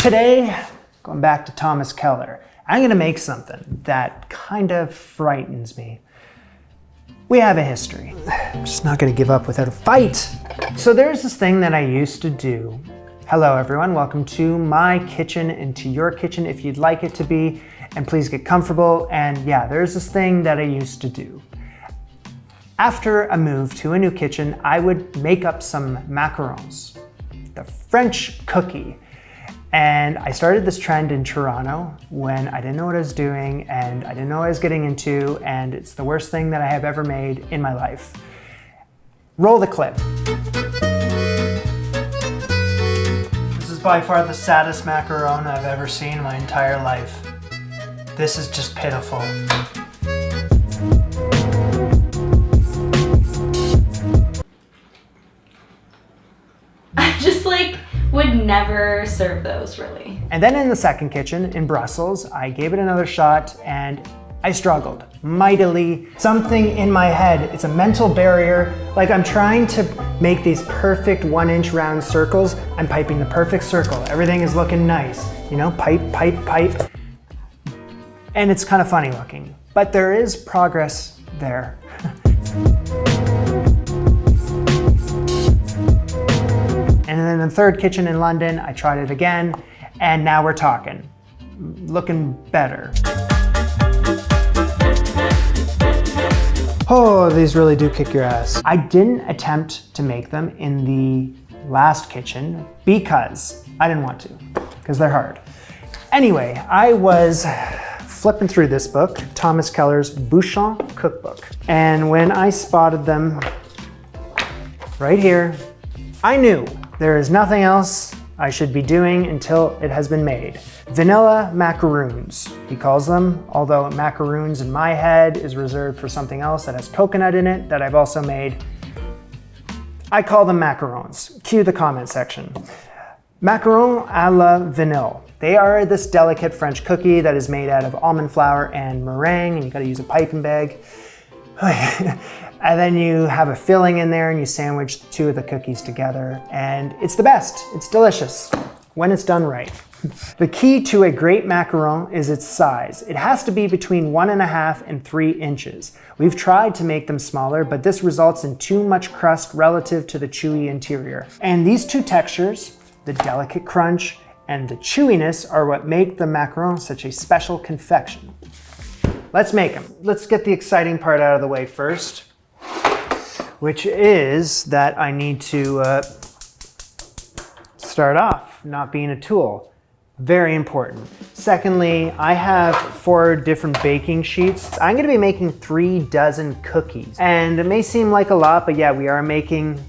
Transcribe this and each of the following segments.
Today, going back to Thomas Keller, I'm gonna make something that kind of frightens me. We have a history. I'm just not gonna give up without a fight. So there's this thing that I used to do. Hello everyone, welcome to my kitchen and to your kitchen if you'd like it to be, and please get comfortable. And yeah, there's this thing that I used to do. After a move to a new kitchen, I would make up some macarons, the French cookie. And I started this trend in Toronto when I didn't know what I was doing and I didn't know what I was getting into, and it's the worst thing that I have ever made in my life. Roll the clip. This is by far the saddest macaron I've ever seen in my entire life. This is just pitiful. Would never serve those, really. And then in the second kitchen in Brussels, I gave it another shot and I struggled mightily. Something in my head, it's a mental barrier. Like I'm trying to make these perfect 1-inch round circles. I'm piping the perfect circle. Everything is looking nice. You know, pipe, pipe, pipe. And it's kind of funny looking, but there is progress there. And then in the third kitchen in London, I tried it again, and now we're talking. Looking better. Oh, these really do kick your ass. I didn't attempt to make them in the last kitchen because I didn't want to, because they're hard. Anyway, I was flipping through this book, Thomas Keller's Bouchon cookbook. And when I spotted them right here, I knew there is nothing else I should be doing until it has been made. Vanilla macaroons, he calls them, although macaroons in my head is reserved for something else that has coconut in it that I've also made. I call them macarons. Cue the comment section. Macaron à la vanille. They are this delicate French cookie that is made out of almond flour and meringue, and you gotta use a piping bag. And then you have a filling in there and you sandwich the two of the cookies together, and it's the best. It's delicious when it's done right. The key to a great macaron is its size. It has to be between 1.5 and 3 inches. We've tried to make them smaller, but this results in too much crust relative to the chewy interior. And these two textures, the delicate crunch and the chewiness, are what make the macaron such a special confection. Let's make them. Let's get the exciting part out of the way first, which is that I need to start off not being a tool. Very important. Secondly, I have 4 different baking sheets. I'm gonna be making 3 dozen cookies. And it may seem like a lot, but yeah, we are making,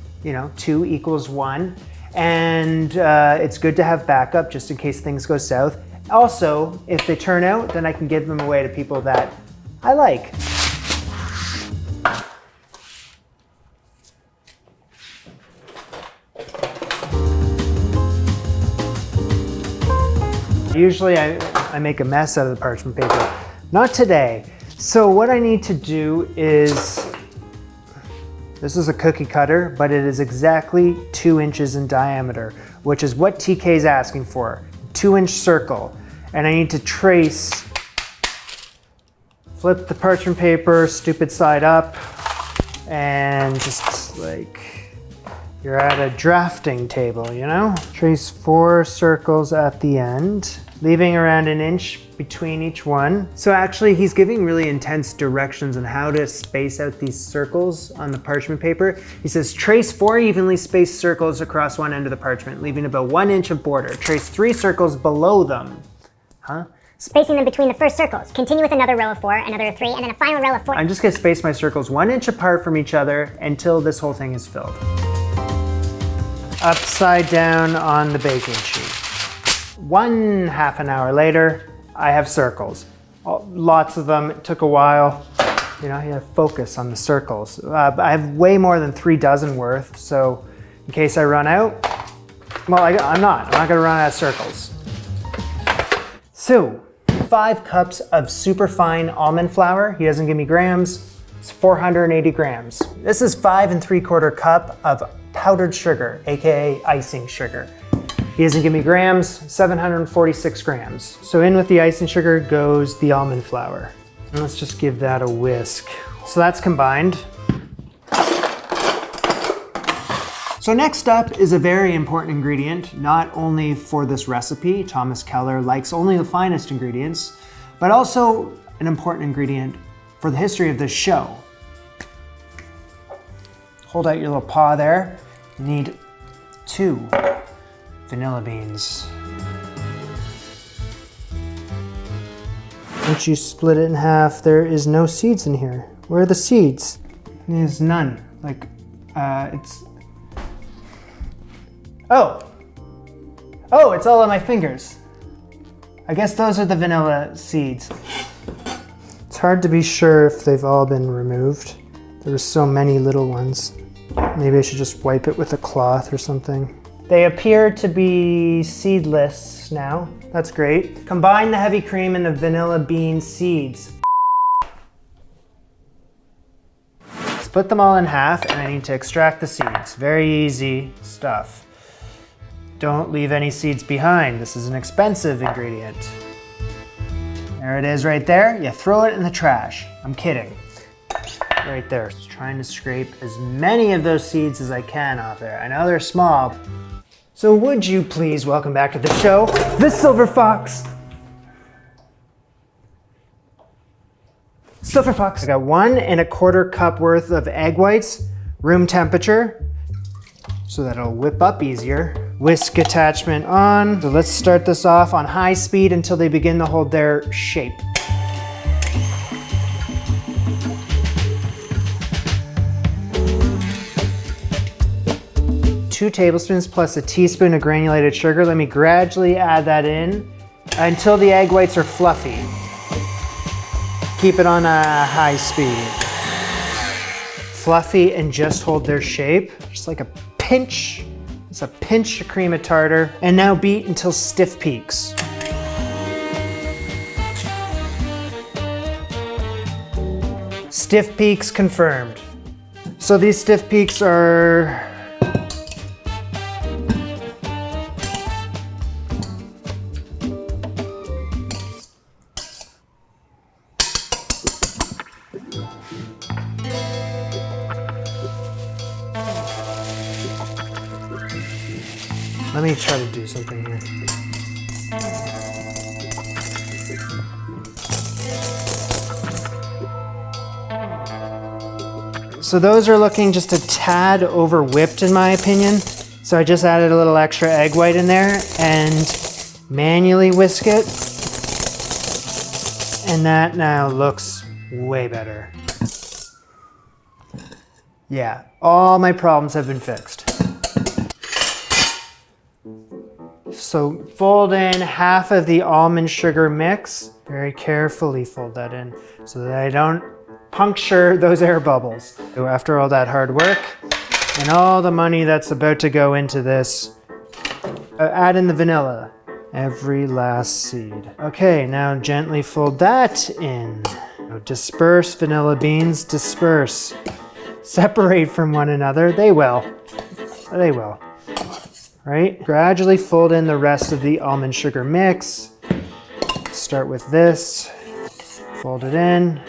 2 equals 1. And it's good to have backup just in case things go south. Also, if they turn out, then I can give them away to people that I like. Usually I make a mess out of the parchment paper. Not today. So what I need to do is, this is a cookie cutter, but it is exactly 2 inches in diameter, which is what TK is asking for. 2-inch circle. And I need to trace, flip the parchment paper, stupid side up, and just like, you're at a drafting table, Trace 4 circles at the end, leaving around 1 inch between each one. So actually he's giving really intense directions on how to space out these circles on the parchment paper. He says, trace 4 evenly spaced circles across one end of the parchment, leaving about 1 inch of border. Trace 3 circles below them. Spacing them between the first circles. Continue with another row of 4, another 3, and then a final row of 4. I'm just gonna space my circles 1 inch apart from each other until this whole thing is filled. Upside down on the baking sheet. 1/2 an hour later, I have circles. Lots of them. It took a while. You have to focus on the circles. I have way more than 3 dozen worth, so in case I run out, well, I'm not gonna run out of circles. So, 5 cups of super fine almond flour. He doesn't give me grams. It's 480 grams. This is 5 3/4 cup of powdered sugar, aka icing sugar. He doesn't give me grams, 746 grams. So in with the ice and sugar goes the almond flour. And let's just give that a whisk. So that's combined. So next up is a very important ingredient, not only for this recipe. Thomas Keller likes only the finest ingredients, but also an important ingredient for the history of this show. Hold out your little paw there. You need 2 vanilla beans. Once you split it in half, there is no seeds in here. Where are the seeds? There's none. Like, it's... Oh, it's all on my fingers. I guess those are the vanilla seeds. It's hard to be sure if they've all been removed. There were so many little ones. Maybe I should just wipe it with a cloth or something. They appear to be seedless now. That's great. Combine the heavy cream and the vanilla bean seeds. Split them all in half, and I need to extract the seeds. Very easy stuff. Don't leave any seeds behind. This is an expensive ingredient. There it is right there. You throw it in the trash. I'm kidding. Right there. Just trying to scrape as many of those seeds as I can off there. I know they're small. So would you please welcome back to the show, the Silver Fox. Silver Fox. I got 1 1/4 cup worth of egg whites, room temperature, so that it'll whip up easier. Whisk attachment on. So let's start this off on high speed until they begin to hold their shape. Two tablespoons plus a teaspoon of granulated sugar. Let me gradually add that in until the egg whites are fluffy. Keep it on a high speed. Fluffy and just hold their shape. Just like a pinch. It's a pinch of cream of tartar. And now beat until stiff peaks. Stiff peaks confirmed. So these stiff peaks are let me try to do something here. So those are looking just a tad over whipped in my opinion. So I just added a little extra egg white in there and manually whisk it. And that now looks way better. Yeah, all my problems have been fixed. So fold in half of the almond sugar mix. Very carefully fold that in so that I don't puncture those air bubbles. So after all that hard work and all the money that's about to go into this, add in the vanilla. Every last seed. Okay, now gently fold that in. Now disperse vanilla beans, disperse. Separate from one another. They will. They will. Right? Gradually fold in the rest of the almond sugar mix. Start with this. Fold it in.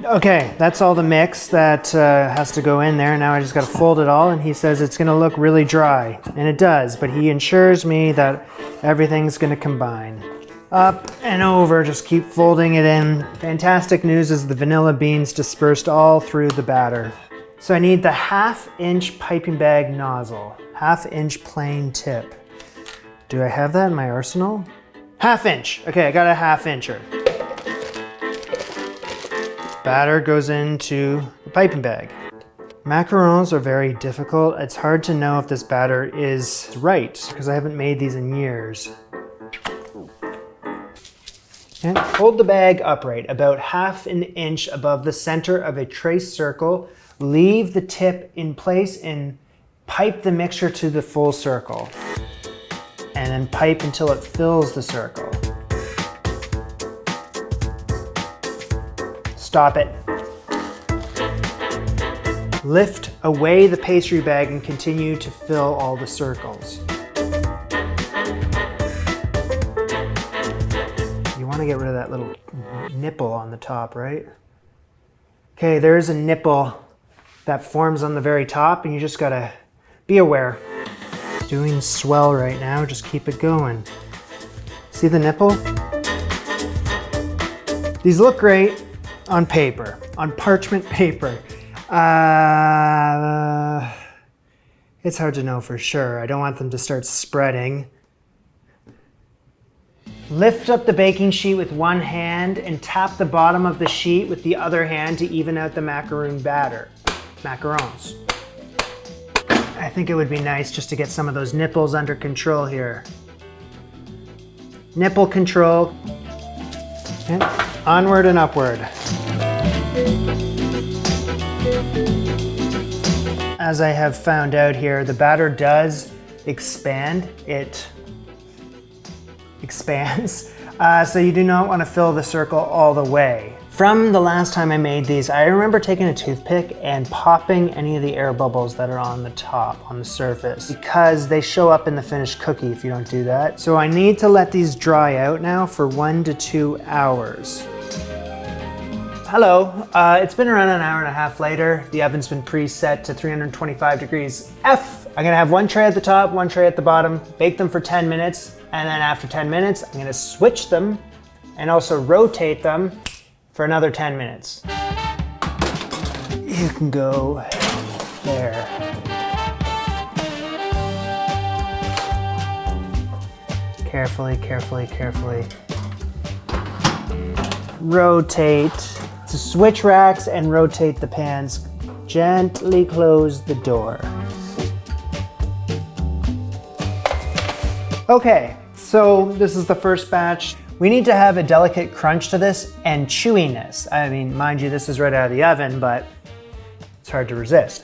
Okay, that's all the mix that has to go in there. Now I just got to fold it all, and he says it's going to look really dry, and it does, but he assures me that everything's going to combine. Up and over, just keep folding it in. Fantastic news is the vanilla beans dispersed all through the batter. So I need the 1/2 inch piping bag nozzle, 1/2 inch plain tip. Do I have that in my arsenal? 1/2 inch. Okay, I got a 1/2 incher. Batter goes into the piping bag. Macarons are very difficult. It's hard to know if this batter is right because I haven't made these in years. And hold the bag upright, about 1/2 inch above the center of a traced circle. Leave the tip in place and pipe the mixture to the full circle. And then pipe until it fills the circle. Stop it. Lift away the pastry bag and continue to fill all the circles. You want to get rid of that little nipple on the top, right? Okay, there's a nipple that forms on the very top, and you just gotta be aware. Doing swell right now, just keep it going. See the nipple? These look great on paper, on parchment paper. It's hard to know for sure. I don't want them to start spreading. Lift up the baking sheet with one hand and tap the bottom of the sheet with the other hand to even out the macaroon batter. Macarons. I think it would be nice just to get some of those nipples under control here. Nipple control. And onward and upward. As I have found out here, the batter does expand. It expands. So you do not want to fill the circle all the way. From the last time I made these, I remember taking a toothpick and popping any of the air bubbles that are on the top, on the surface, because they show up in the finished cookie if you don't do that. So I need to let these dry out now for 1 to 2 hours. Hello, it's been around an hour and a half later. The oven's been preset to 325 degrees F. I'm gonna have one tray at the top, one tray at the bottom, bake them for 10 minutes, and then after 10 minutes, I'm gonna switch them and also rotate them for another 10 minutes. You can go there. Carefully, carefully, carefully. Rotate. To switch racks and rotate the pans. Gently close the door. Okay, so this is the first batch. We need to have a delicate crunch to this and chewiness. I mean, mind you, this is right out of the oven, but it's hard to resist.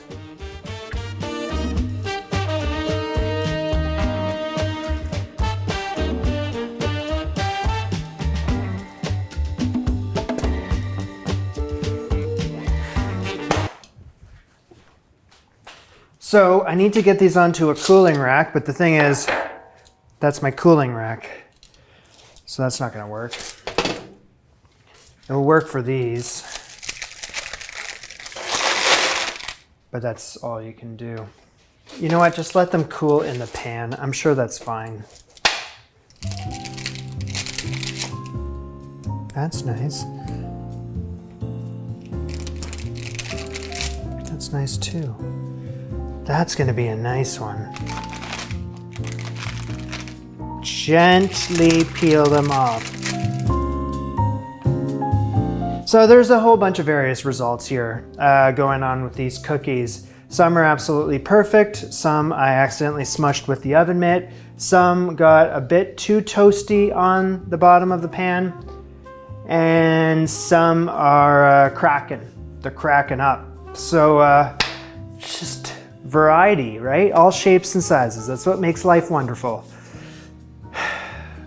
So I need to get these onto a cooling rack, but the thing is, that's my cooling rack. So that's not gonna work. It'll work for these, but that's all you can do. You know what, just let them cool in the pan. I'm sure that's fine. That's nice. That's nice too. That's gonna be a nice one. Gently peel them off. So there's a whole bunch of various results here going on with these cookies. Some are absolutely perfect. Some I accidentally smushed with the oven mitt. Some got a bit too toasty on the bottom of the pan. And some are cracking. They're cracking up. So just variety, right? All shapes and sizes. That's what makes life wonderful.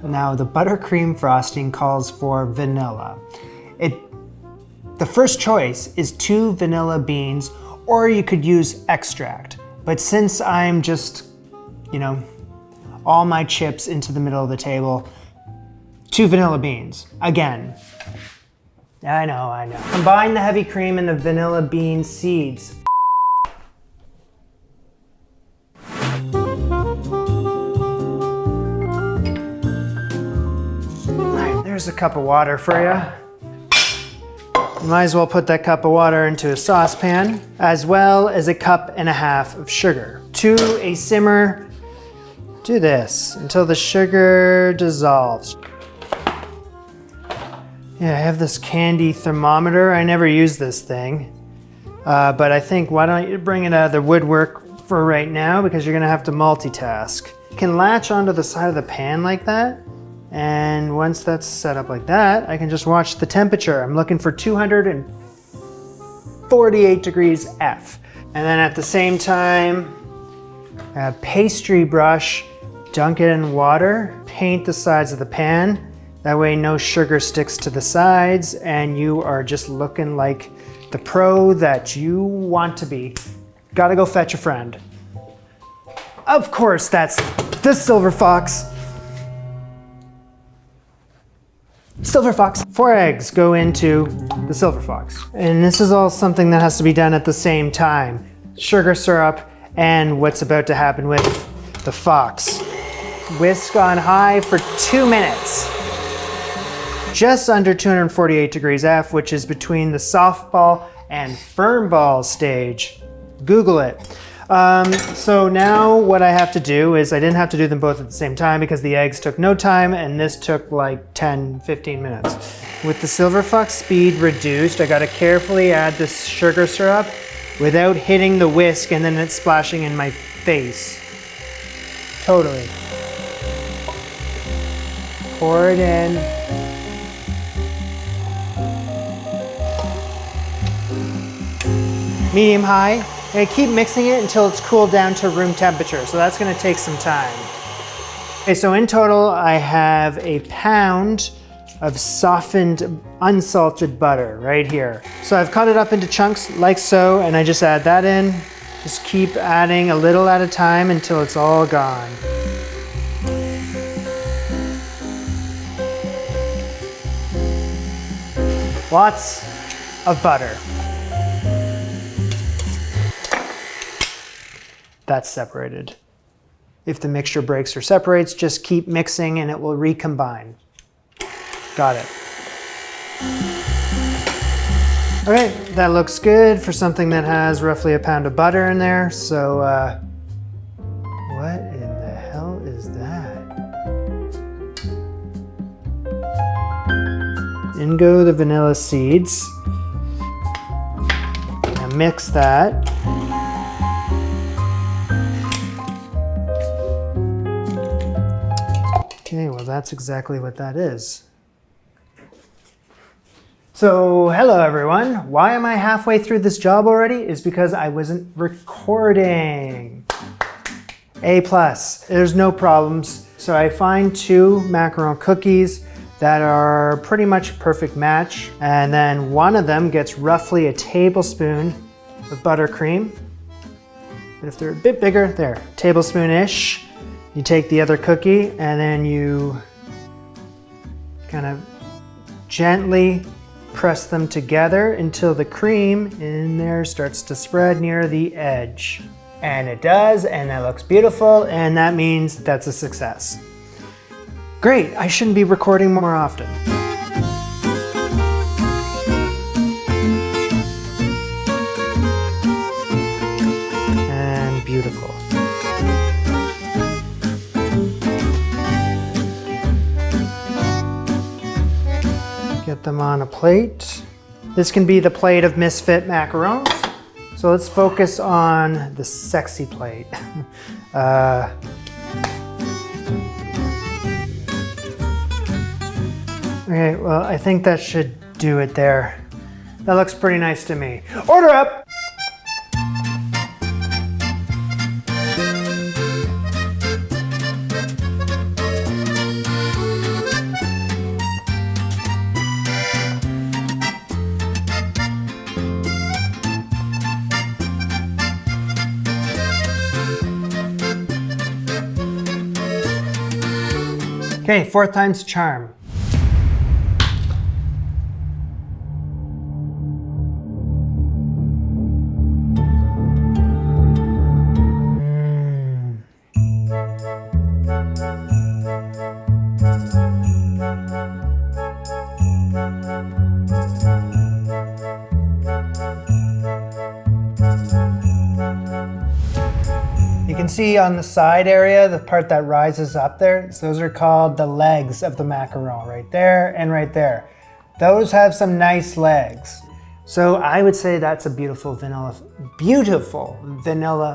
Now the buttercream frosting calls for vanilla. The first choice is 2 vanilla beans, or you could use extract. But since I'm just, all my chips into the middle of the table, 2 vanilla beans. Again, I know. Combine the heavy cream and the vanilla bean seeds. There's a cup of water for you. You might as well put that cup of water into a saucepan, as well as a cup and a half of sugar. To a simmer, do this until the sugar dissolves. Yeah, I have this candy thermometer. I never use this thing, but I think why don't you bring it out of the woodwork for right now, because you're gonna have to multitask. You can latch onto the side of the pan like that. And once that's set up like that, I can just watch the temperature. I'm looking for 248 degrees F. And then at the same time, a pastry brush, dunk it in water, paint the sides of the pan. That way no sugar sticks to the sides and you are just looking like the pro that you want to be. Gotta go fetch a friend. Of course, that's the silver fox. Silver fox. 4 eggs go into the silver fox. And this is all something that has to be done at the same time. Sugar syrup and what's about to happen with the fox. Whisk on high for 2 minutes. Just under 248 degrees F, which is between the softball and firm ball stage. Google it. So now what I have to do is, I didn't have to do them both at the same time because the eggs took no time and this took like 10-15 minutes. With the silver fox speed reduced, I gotta carefully add this sugar syrup without hitting the whisk and then it's splashing in my face. Totally. Pour it in. Medium high. And keep mixing it until it's cooled down to room temperature. So that's gonna take some time. Okay, so in total, I have a pound of softened, unsalted butter right here. So I've cut it up into chunks like so, and I just add that in. Just keep adding a little at a time until it's all gone. Lots of butter. That's separated. If the mixture breaks or separates, just keep mixing and it will recombine. Got it. Okay, that looks good for something that has roughly a pound of butter in there. So, what in the hell is that? In go the vanilla seeds. Now mix that. Okay, well that's exactly what that is. So, hello everyone. Why am I halfway through this job already? Is because I wasn't recording. A+. There's no problems. So I find 2 macaron cookies that are pretty much a perfect match. And then one of them gets roughly a tablespoon of buttercream. But if they're a bit bigger, there, tablespoon-ish. You take the other cookie and then you kind of gently press them together until the cream in there starts to spread near the edge. And it does, and that looks beautiful, and that means that's a success. Great, I shouldn't be recording more often. And beautiful. Get them on a plate. This can be the plate of misfit macarons. So let's focus on the sexy plate. Okay, well, I think that should do it there. That looks pretty nice to me. Order up! Okay, 4th time's a charm. You can see on the side area, the part that rises up there, so those are called the legs of the macaron, right there and right there. Those have some nice legs. So I would say that's a beautiful vanilla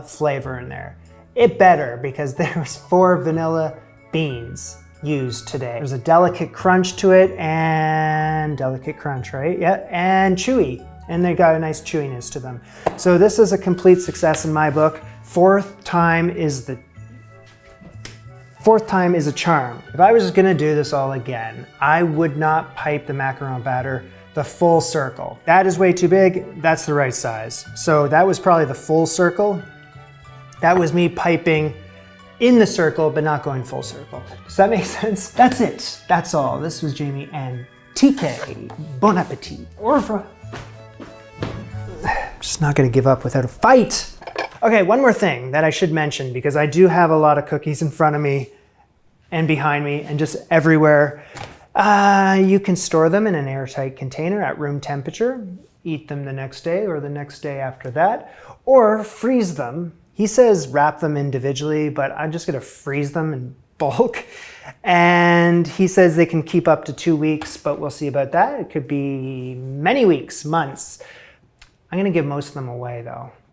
flavor in there. It better, because there was 4 vanilla beans used today. There's a delicate crunch to it, and delicate crunch, right? Yeah, and chewy. And they got a nice chewiness to them. So this is a complete success in my book. 4th time is a charm. If I was just gonna do this all again, I would not pipe the macaron batter the full circle. That is way too big, that's the right size. So that was probably the full circle. That was me piping in the circle, but not going full circle. Does that make sense? That's it, that's all. This was Jamie and TK. Bon appetit. Au revoir. I'm just not gonna give up without a fight. Okay, one more thing that I should mention, because I do have a lot of cookies in front of me and behind me and just everywhere. You can store them in an airtight container at room temperature, eat them the next day or the next day after that, or freeze them. He says wrap them individually, but I'm just gonna freeze them in bulk. And he says they can keep up to 2 weeks, but we'll see about that. It could be many weeks, months. I'm gonna give most of them away though.